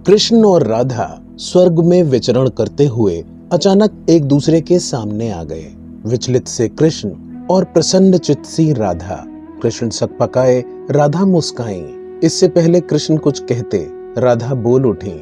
कृष्ण और राधा स्वर्ग में विचरण करते हुए अचानक एक दूसरे के सामने आ गए। विचलित से कृष्ण और प्रसन्न चित्त सी राधा। कृष्ण सकपकाए, राधा मुस्काई। इससे पहले कृष्ण कुछ कहते राधा बोल उठी,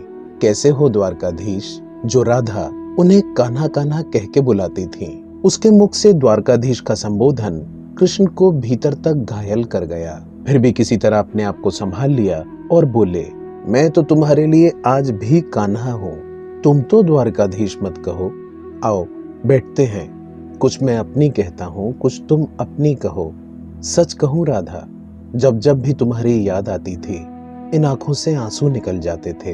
कैसे हो द्वारकाधीश। जो राधा उन्हें कान्हा कान्हा कह के बुलाती थी, उसके मुख से द्वारकाधीश का संबोधन कृष्ण को भीतर तक घायल कर गया। फिर भी किसी तरह अपने आप को संभाल लिया और बोले, मैं तो तुम्हारे लिए आज भी कान्हा हूँ, तुम तो द्वारकाधीश मत कहो। आओ बैठते हैं, कुछ मैं अपनी कहता हूँ, कुछ तुम अपनी कहो। सच कहूँ राधा, जब जब भी तुम्हारी याद आती थी, इन आंखों से आंसू निकल जाते थे।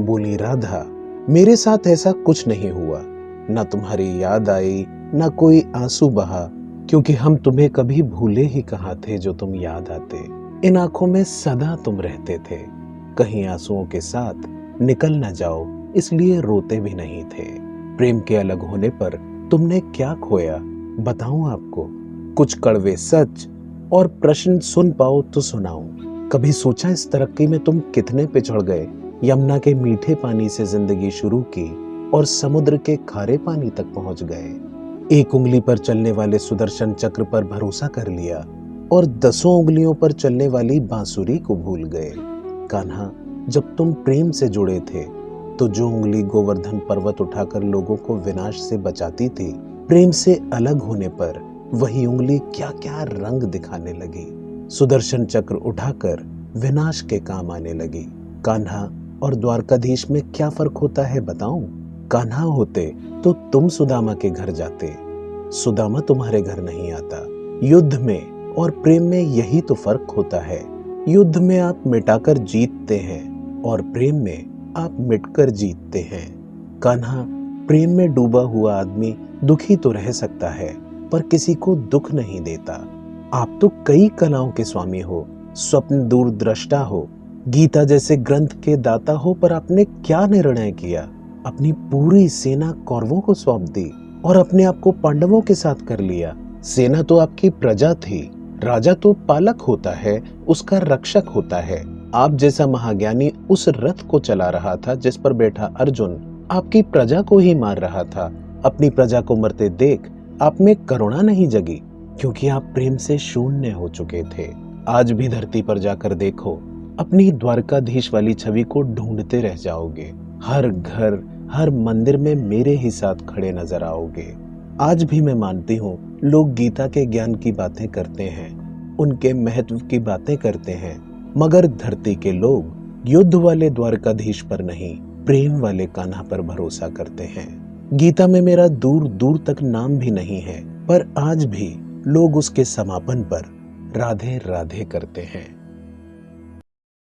बोली राधा, मेरे साथ ऐसा कुछ नहीं हुआ, ना तुम्हारी याद आई ना कोई आंसू बहा, क्योंकि हम तुम्हें कभी भूले ही कहाँ थे जो तुम याद आते। इन आंखों में सदा तुम रहते थे, कहीं आंसुओं के साथ निकल न जाओ इसलिए रोते भी नहीं थे। प्रेम के अलग होने पर तुमने क्या खोया बताऊं आपको, कुछ कड़वे सच और प्रश्न सुन पाओ तो सुनाऊं। कभी सोचा इस तरक्की में तुम कितने पिछड़ गए। यमुना के मीठे पानी से जिंदगी शुरू की और समुद्र के खारे पानी तक पहुंच गए। एक उंगली पर चलने वाले सुदर्शन चक्र पर भरोसा कर लिया और 10 उंगलियों पर चलने वाली बांसुरी को भूल गए। कान्हा, जब तुम प्रेम से जुड़े थे तो जो उंगली गोवर्धन पर्वत उठाकर लोगों को विनाश से बचाती थी, प्रेम से अलग होने पर वही उंगली क्या क्या रंग दिखाने लगी। सुदर्शन चक्र उठाकर विनाश के काम आने लगी। कान्हा और द्वारकाधीश में क्या फर्क होता है बताऊं। कान्हा होते तो तुम सुदामा के घर जाते, सुदामा तुम्हारे घर नहीं आता। युद्ध में और प्रेम में यही तो फर्क होता है। युद्ध में आप मिटाकर जीतते हैं और प्रेम में आप मिटकर जीतते हैं। कान्हा, प्रेम में डूबा हुआ आदमी दुखी तो रह सकता है पर किसी को दुख नहीं देता। आप तो कई कलाओं के स्वामी हो, स्वप्न दूरदृष्टा हो, गीता जैसे ग्रंथ के दाता हो, पर आपने क्या निर्णय किया। अपनी पूरी सेना कौरवों को सौंप दी और अपने आप को पांडवों के साथ कर लिया। सेना तो आपकी प्रजा थी, राजा तो पालक होता है, उसका रक्षक होता है। आप जैसा महाज्ञानी उस रथ को चला रहा था जिस पर बैठा अर्जुन आपकी प्रजा को ही मार रहा था। अपनी प्रजा को मरते देख आप में करुणा नहीं जगी, क्योंकि आप प्रेम से शून्य हो चुके थे। आज भी धरती पर जाकर देखो, अपनी द्वारकाधीश वाली छवि को ढूंढते रह जाओगे। हर घर हर मंदिर में मेरे ही साथ खड़े नजर आओगे। आज भी मैं मानती हूँ लोग गीता के ज्ञान की बातें करते हैं, उनके महत्व की बातें करते हैं, मगर धरती के लोग युद्ध वाले द्वारकाधीश पर नहीं, प्रेम वाले कान्हा पर भरोसा करते हैं। गीता में मेरा दूर दूर तक नाम भी नहीं है, पर आज भी लोग उसके समापन पर राधे राधे करते हैं।